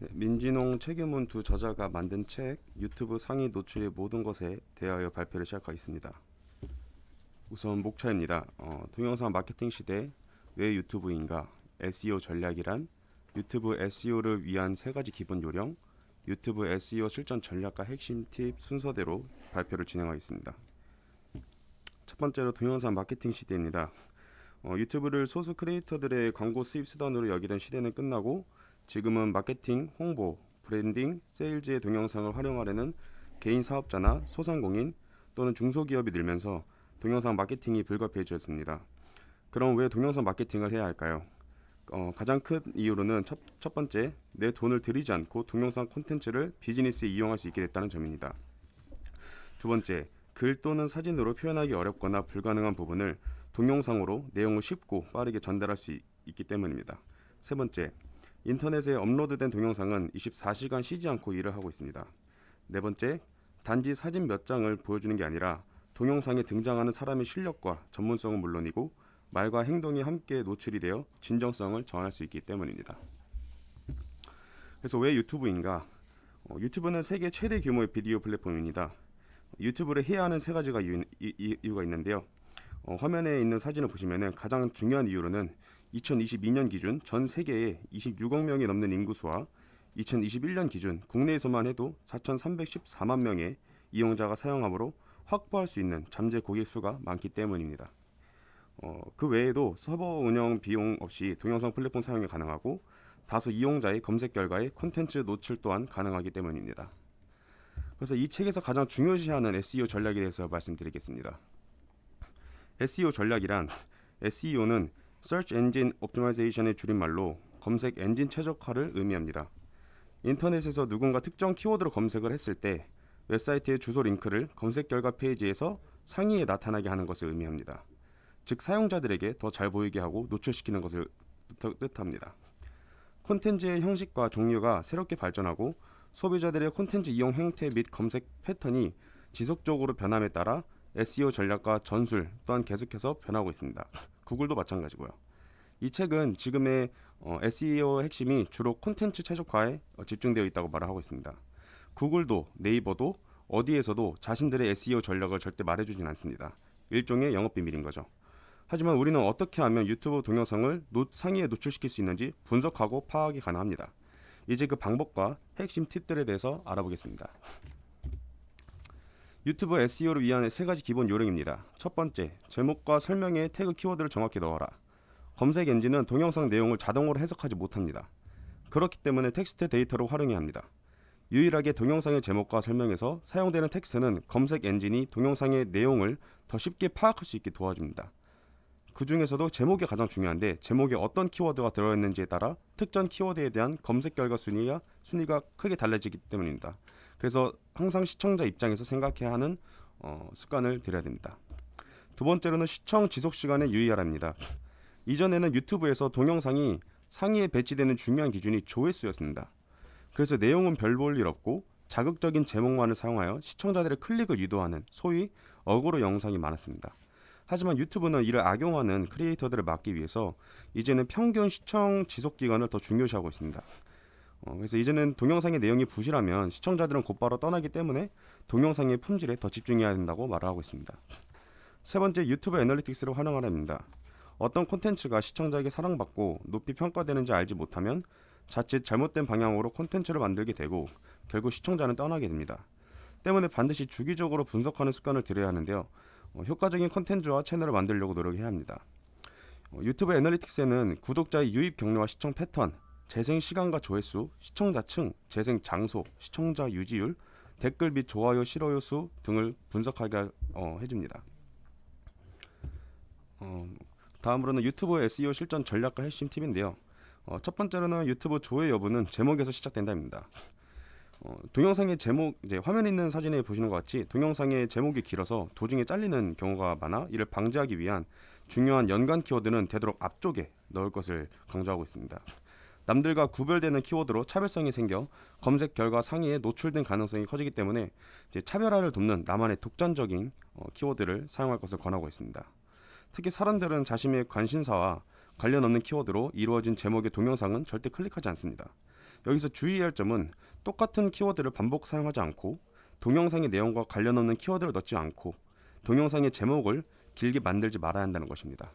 네, 민진홍 최규문 두 저자가 만든 책 유튜브 상위 노출의 모든 것에 대하여 발표를 시작하겠습니다. 우선 목차입니다. 동영상 마케팅 시대 왜 유튜브인가? SEO 전략이란 유튜브 SEO를 위한 세 가지 기본 요령, 유튜브 SEO 실전 전략과 핵심 팁 순서대로 발표를 진행하겠습니다. 첫 번째로 동영상 마케팅 시대입니다. 유튜브를 소수 크리에이터들의 광고 수입 수단으로 여기던 시대는 끝나고 지금은 마케팅, 홍보, 브랜딩, 세일즈의 동영상을 활용하려는 개인 사업자나 소상공인 또는 중소기업이 늘면서 동영상 마케팅이 불가피해졌습니다. 그럼 왜 동영상 마케팅을 해야 할까요? 가장 큰 이유로는 첫 번째, 내 돈을 들이지 않고 동영상 콘텐츠를 비즈니스에 이용할 수 있게 됐다는 점입니다. 두 번째, 글 또는 사진으로 표현하기 어렵거나 불가능한 부분을 동영상으로 내용을 쉽고 빠르게 전달할 수 있기 때문입니다. 세 번째, 인터넷에 업로드된 동영상은 24시간 쉬지 않고 일을 하고 있습니다. 네 번째, 단지 사진 몇 장을 보여주는 게 아니라 동영상에 등장하는 사람의 실력과 전문성은 물론이고 말과 행동이 함께 노출이 되어 진정성을 전할 수 있기 때문입니다. 그래서 왜 유튜브인가? 유튜브는 세계 최대 규모의 비디오 플랫폼입니다. 유튜브를 해야 하는 세 가지가 이유가 있는데요. 화면에 있는 사진을 보시면 가장 중요한 이유로는 2022년 기준 전 세계에 26억 명이 넘는 인구수와 2021년 기준 국내에서만 해도 4,314만 명의 이용자가 사용하므로 확보할 수 있는 잠재 고객 수가 많기 때문입니다. 그 외에도 서버 운영 비용 없이 동영상 플랫폼 사용이 가능하고 다수 이용자의 검색 결과에 콘텐츠 노출 또한 가능하기 때문입니다. 그래서 이 책에서 가장 중요시하는 SEO 전략에 대해서 말씀드리겠습니다. SEO 전략이란 SEO는 Search Engine Optimization의 줄임말로 검색 엔진 최적화를 의미합니다. 인터넷에서 누군가 특정 키워드로 검색을 했을 때 웹사이트의 주소 링크를 검색 결과 페이지에서 상위에 나타나게 하는 것을 의미합니다. 즉 사용자들에게 더 잘 보이게 하고 노출시키는 것을 뜻합니다. 콘텐츠의 형식과 종류가 새롭게 발전하고 소비자들의 콘텐츠 이용 행태 및 검색 패턴이 지속적으로 변함에 따라 SEO 전략과 전술 또한 계속해서 변하고 있습니다. 구글도 마찬가지고요. 이 책은 지금의 SEO 핵심이 주로 콘텐츠 최적화에 집중되어 있다고 말을 하고 있습니다. 구글도 네이버도 어디에서도 자신들의 SEO 전략을 절대 말해주진 않습니다. 일종의 영업비밀인 거죠. 하지만 우리는 어떻게 하면 유튜브 동영상을 상위에 노출시킬 수 있는지 분석하고 파악이 가능합니다. 이제 그 방법과 핵심 팁들에 대해서 알아보겠습니다. 유튜브 SEO를 위한 세 가지 기본 요령입니다. 첫 번째, 제목과 설명에 태그 키워드를 정확히 넣어라. 검색 엔진은 동영상 내용을 자동으로 해석하지 못합니다. 그렇기 때문에 텍스트 데이터를 활용해야 합니다. 유일하게 동영상의 제목과 설명에서 사용되는 텍스트는 검색 엔진이 동영상의 내용을 더 쉽게 파악할 수 있게 도와줍니다. 그 중에서도 제목이 가장 중요한데 제목에 어떤 키워드가 들어있는지에 따라 특정 키워드에 대한 검색 결과 순위가 크게 달라지기 때문입니다. 그래서 항상 시청자 입장에서 생각해야 하는 습관을 들여야 됩니다. 두 번째로는 시청 지속 시간에 유의하랍니다. 이전에는 유튜브에서 동영상이 상위에 배치되는 중요한 기준이 조회수였습니다. 그래서 내용은 별 볼 일 없고 자극적인 제목만을 사용하여 시청자들의 클릭을 유도하는 소위 어그로 영상이 많았습니다. 하지만 유튜브는 이를 악용하는 크리에이터들을 막기 위해서 이제는 평균 시청 지속 기간을 더 중요시하고 있습니다. 그래서 이제는 동영상의 내용이 부실하면 시청자들은 곧바로 떠나기 때문에 동영상의 품질에 더 집중해야 된다고 말을 하고 있습니다. 세 번째, 유튜브 애널리틱스를 활용하랍니다. 어떤 콘텐츠가 시청자에게 사랑받고 높이 평가되는지 알지 못하면 자칫 잘못된 방향으로 콘텐츠를 만들게 되고 결국 시청자는 떠나게 됩니다. 때문에 반드시 주기적으로 분석하는 습관을 들여야 하는데요. 효과적인 콘텐츠와 채널을 만들려고 노력해야 합니다. 유튜브 애널리틱스에는 구독자의 유입 경로와 시청 패턴, 재생 시간과 조회수, 시청자층, 재생 장소, 시청자 유지율, 댓글 및 좋아요, 싫어요 수 등을 분석하게 해줍니다. 다음으로는 유튜브 SEO 실전 전략과 핵심 팁인데요. 첫 번째로는 유튜브 조회 여부는 제목에서 시작된다입니다. 동영상의 제목, 이제 화면에 있는 사진에 보시는 것 같이 동영상의 제목이 길어서 도중에 잘리는 경우가 많아 이를 방지하기 위한 중요한 연관 키워드는 되도록 앞쪽에 넣을 것을 강조하고 있습니다. 남들과 구별되는 키워드로 차별성이 생겨 검색 결과 상위에 노출된 가능성이 커지기 때문에 이제 차별화를 돕는 나만의 독점적인 키워드를 사용할 것을 권하고 있습니다. 특히 사람들은 자신의 관심사와 관련 없는 키워드로 이루어진 제목의 동영상은 절대 클릭하지 않습니다. 여기서 주의해야 할 점은 똑같은 키워드를 반복 사용하지 않고 동영상의 내용과 관련 없는 키워드를 넣지 않고 동영상의 제목을 길게 만들지 말아야 한다는 것입니다.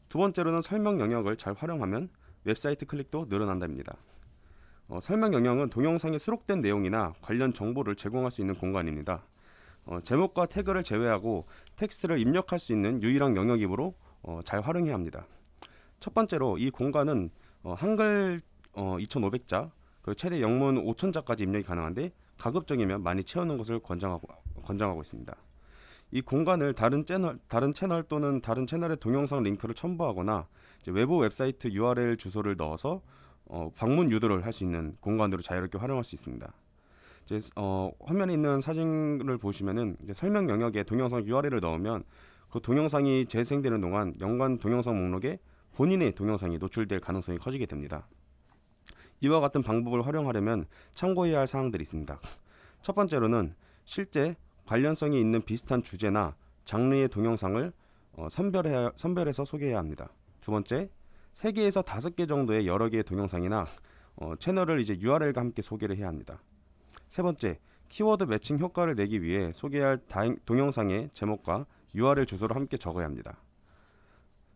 두 번째로는 설명 영역을 잘 활용하면 웹사이트 클릭도 늘어난답니다. 설명 영역은 동영상에 수록된 내용이나 관련 정보를 제공할 수 있는 공간입니다. 제목과 태그를 제외하고 텍스트를 입력할 수 있는 유일한 영역이므로 잘 활용해야 합니다. 첫 번째로 이 공간은 한글 2,500자, 그리고 최대 영문 5,000자까지 입력이 가능한데 가급적이면 많이 채우는 것을 권장하고 있습니다. 이 공간을 다른 채널 또는 다른 채널의 동영상 링크를 첨부하거나 외부 웹사이트 URL 주소를 넣어서 방문 유도를 할 수 있는 공간으로 자유롭게 활용할 수 있습니다. 화면에 있는 사진을 보시면은 설명 영역에 동영상 URL을 넣으면 그 동영상이 재생되는 동안 연관 동영상 목록에 본인의 동영상이 노출될 가능성이 커지게 됩니다. 이와 같은 방법을 활용하려면 참고해야 할 사항들이 있습니다. 첫 번째로는 실제 관련성이 있는 비슷한 주제나 장르의 동영상을 선별해서 소개해야 합니다. 두 번째, 3개에서 5개 정도의 여러 개의 동영상이나 채널을 URL과 함께 소개를 해야 합니다. 세 번째, 키워드 매칭 효과를 내기 위해 소개할 동영상의 제목과 URL 주소를 함께 적어야 합니다.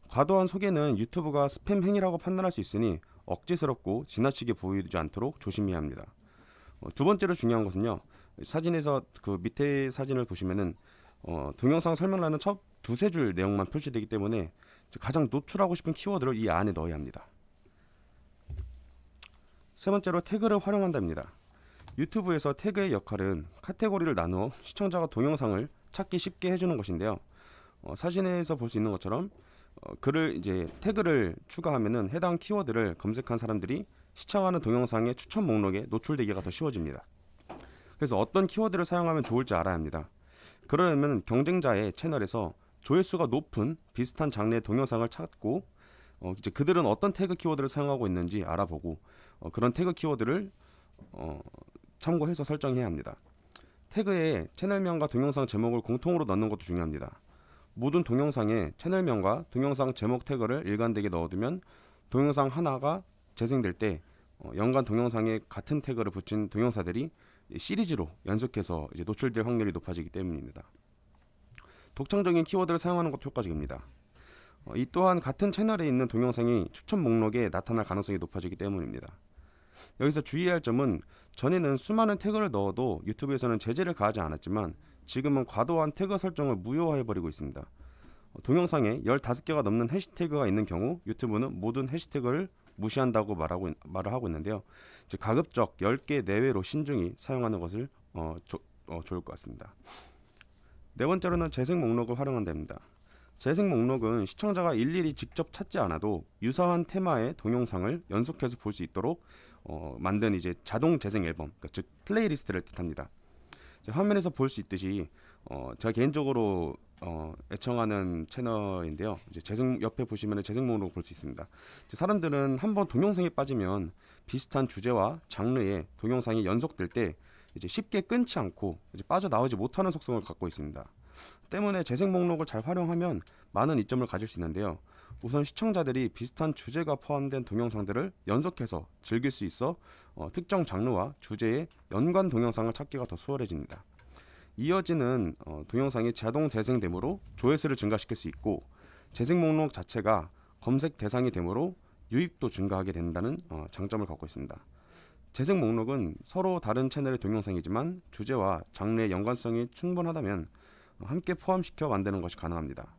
과도한 소개는 유튜브가 스팸 행위라고 판단할 수 있으니 억지스럽고 지나치게 보이지 않도록 조심해야 합니다. 두 번째로 중요한 것은요, 사진에서 그 밑에 사진을 보시면은 동영상 설명란은 첫 2-3줄 내용만 표시되기 때문에 가장 노출하고 싶은 키워드를 이 안에 넣어야 합니다. 세 번째로 태그를 활용한답니다. 유튜브에서 태그의 역할은 카테고리를 나누어 시청자가 동영상을 찾기 쉽게 해주는 것인데요. 사진에서 볼 수 있는 것처럼 태그를 추가하면은 해당 키워드를 검색한 사람들이 시청하는 동영상의 추천 목록에 노출되기가 더 쉬워집니다. 그래서 어떤 키워드를 사용하면 좋을지 알아야 합니다. 그러려면 경쟁자의 채널에서 조회수가 높은 비슷한 장르의 동영상을 찾고 그들은 어떤 태그 키워드를 사용하고 있는지 알아보고 그런 태그 키워드를 참고해서 설정해야 합니다. 태그에 채널명과 동영상 제목을 공통으로 넣는 것도 중요합니다. 모든 동영상에 채널명과 동영상 제목 태그를 일관되게 넣어두면 동영상 하나가 재생될 때 연관 동영상에 같은 태그를 붙인 동영상들이 시리즈로 연속해서 노출될 확률이 높아지기 때문입니다. 독창적인 키워드를 사용하는 것도 효과적입니다. 이 또한 같은 채널에 있는 동영상이 추천 목록에 나타날 가능성이 높아지기 때문입니다. 여기서 주의해야 할 점은 전에는 수많은 태그를 넣어도 유튜브에서는 제재를 가하지 않았지만 지금은 과도한 태그 설정을 무효화해버리고 있습니다. 동영상에 15개가 넘는 해시태그가 있는 경우 유튜브는 모든 해시태그를 무시한다고 말을 하고 있는데요. 가급적 10개 내외로 신중히 사용하는 것을 좋을 것 같습니다. 네 번째로는 재생 목록을 활용한답니다. 재생 목록은 시청자가 일일이 직접 찾지 않아도 유사한 테마의 동영상을 연속해서 볼 수 있도록 만든 자동 재생 앨범, 즉 플레이리스트를 뜻합니다. 화면에서 볼 수 있듯이 제가 개인적으로 애청하는 채널인데요. 옆에 보시면 재생 목록을 볼 수 있습니다. 사람들은 한번 동영상에 빠지면 비슷한 주제와 장르의 동영상이 연속될 때 쉽게 끊지 않고 빠져나오지 못하는 속성을 갖고 있습니다. 때문에 재생 목록을 잘 활용하면 많은 이점을 가질 수 있는데요. 우선 시청자들이 비슷한 주제가 포함된 동영상들을 연속해서 즐길 수 있어 특정 장르와 주제의 연관 동영상을 찾기가 더 수월해집니다. 이어지는 동영상이 자동 재생되므로 조회수를 증가시킬 수 있고 재생 목록 자체가 검색 대상이 되므로 유입도 증가하게 된다는 장점을 갖고 있습니다. 재생 목록은 서로 다른 채널의 동영상이지만 주제와 장르의 연관성이 충분하다면 함께 포함시켜 만드는 것이 가능합니다.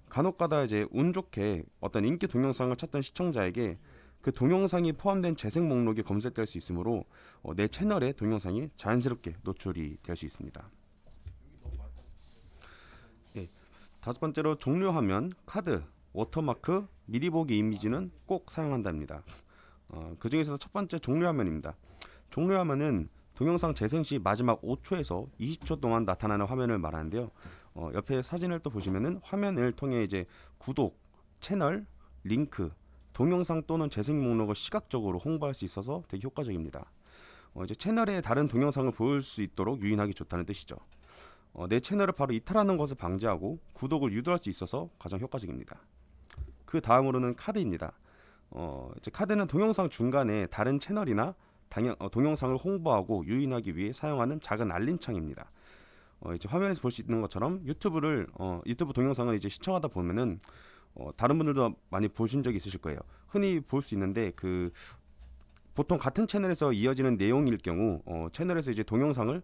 간혹가다 운 좋게 어떤 인기 동영상을 찾던 시청자에게 그 동영상이 포함된 재생 목록이 검색될 수 있으므로 내 채널의 동영상이 자연스럽게 노출이 될 수 있습니다. 다섯 번째로 종료하면 카드, 워터마크, 미리 보기 이미지는 꼭 사용한답니다. 그 중에서 첫 번째 종료화면입니다. 종료화면은 동영상 재생 시 마지막 5초에서 20초 동안 나타나는 화면을 말하는데요. 옆에 사진을 또 보시면은 화면을 통해 구독, 채널, 링크, 동영상 또는 재생 목록을 시각적으로 홍보할 수 있어서 되게 효과적입니다. 채널에 다른 동영상을 보일 수 있도록 유인하기 좋다는 뜻이죠. 내 채널을 바로 이탈하는 것을 방지하고 구독을 유도할 수 있어서 가장 효과적입니다. 그 다음으로는 카드입니다. 이제 카드는 동영상 중간에 다른 채널이나 동영상을 홍보하고 유인하기 위해 사용하는 작은 알림창입니다. 이제 화면에서 볼 수 있는 것처럼 유튜브 동영상을 이제 시청하다 보면은 다른 분들도 많이 보신 적이 있으실 거예요. 흔히 볼 수 있는데 보통 같은 채널에서 이어지는 내용일 경우 채널에서 이제 동영상을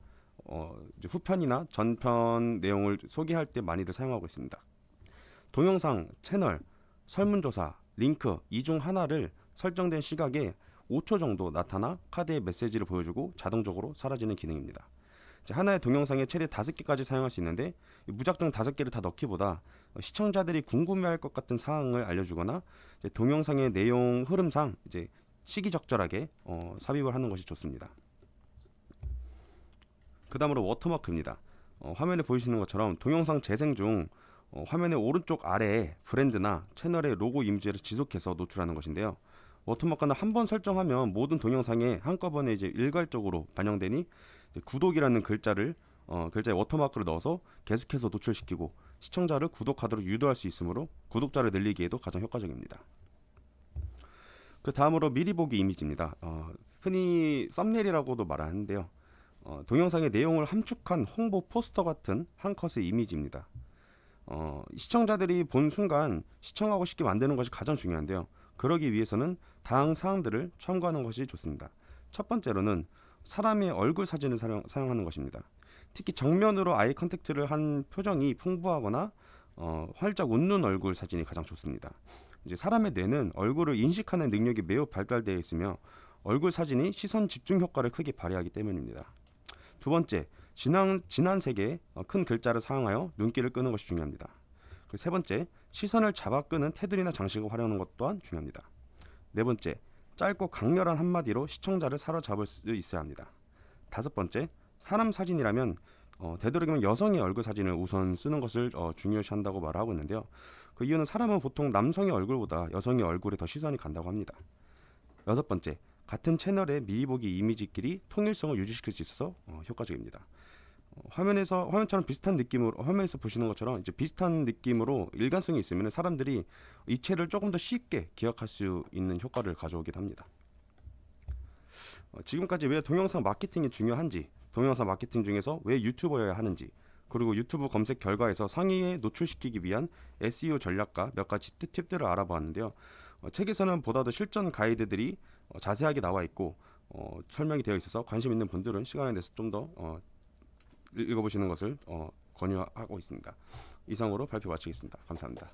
이제 후편이나 전편 내용을 소개할 때 많이들 사용하고 있습니다. 동영상, 채널, 설문조사, 링크 이 중 하나를 설정된 시각에 5초 정도 나타나 카드의 메시지를 보여주고 자동적으로 사라지는 기능입니다. 하나의 동영상에 최대 5개까지 사용할 수 있는데 무작정 5개를 다 넣기보다 시청자들이 궁금해할 것 같은 사항을 알려주거나 동영상의 내용 흐름상 이제 시기적절하게 삽입을 하는 것이 좋습니다. 그 다음으로 워터마크입니다. 화면에 보이시는 것처럼 동영상 재생 중 화면의 오른쪽 아래에 브랜드나 채널의 로고 이미지를 지속해서 노출하는 것인데요. 워터마크는 한번 설정하면 모든 동영상에 한꺼번에 이제 일괄적으로 반영되니 구독이라는 글자에 워터마크를 넣어서 계속해서 노출시키고 시청자를 구독하도록 유도할 수 있으므로 구독자를 늘리기에도 가장 효과적입니다. 그 다음으로 미리 보기 이미지입니다. 흔히 썸네일이라고도 말하는데요. 동영상의 내용을 함축한 홍보 포스터 같은 한 컷의 이미지입니다. 시청자들이 본 순간 시청하고 싶게 만드는 것이 가장 중요한데요. 그러기 위해서는 다음 사항들을 첨가하는 것이 좋습니다. 첫 번째로는 사람의 얼굴 사진을 사용하는 것입니다. 특히 정면으로 아이 컨택트를 한 표정이 풍부하거나 활짝 웃는 얼굴 사진이 가장 좋습니다. 이제 사람의 뇌는 얼굴을 인식하는 능력이 매우 발달되어 있으며 얼굴 사진이 시선 집중 효과를 크게 발휘하기 때문입니다. 두 번째, 진한 색의 큰 글자를 사용하여 눈길을 끄는 것이 중요합니다. 그리고 세 번째, 시선을 잡아 끄는 테두리나 장식을 활용하는 것 또한 중요합니다. 네 번째, 짧고 강렬한 한마디로 시청자를 사로잡을 수 있어야 합니다. 다섯 번째, 사람 사진이라면 되도록이면 여성의 얼굴 사진을 우선 쓰는 것을 중요시한다고 말하고 있는데요. 그 이유는 사람은 보통 남성의 얼굴보다 여성의 얼굴에 더 시선이 간다고 합니다. 여섯 번째, 같은 채널의 미리 보기 이미지끼리 통일성을 유지시킬 수 있어서 효과적입니다. 화면처럼 비슷한 느낌으로 화면에서 보시는 것처럼 이제 비슷한 느낌으로 일관성이 있으면 사람들이 이체를 조금 더 쉽게 기억할 수 있는 효과를 가져오기도 합니다. 지금까지 왜 동영상 마케팅이 중요한지, 동영상 마케팅 중에서 왜 유튜버여야 하는지, 그리고 유튜브 검색 결과에서 상위에 노출시키기 위한 SEO 전략과 몇 가지 팁들을 알아보았는데요. 책에서는 보다 더 실전 가이드들이 자세하게 나와 있고 설명이 되어 있어서 관심 있는 분들은 시간을 내서 좀 더 읽어보시는 것을 권유하고 있습니다. 이상으로 발표 마치겠습니다. 감사합니다.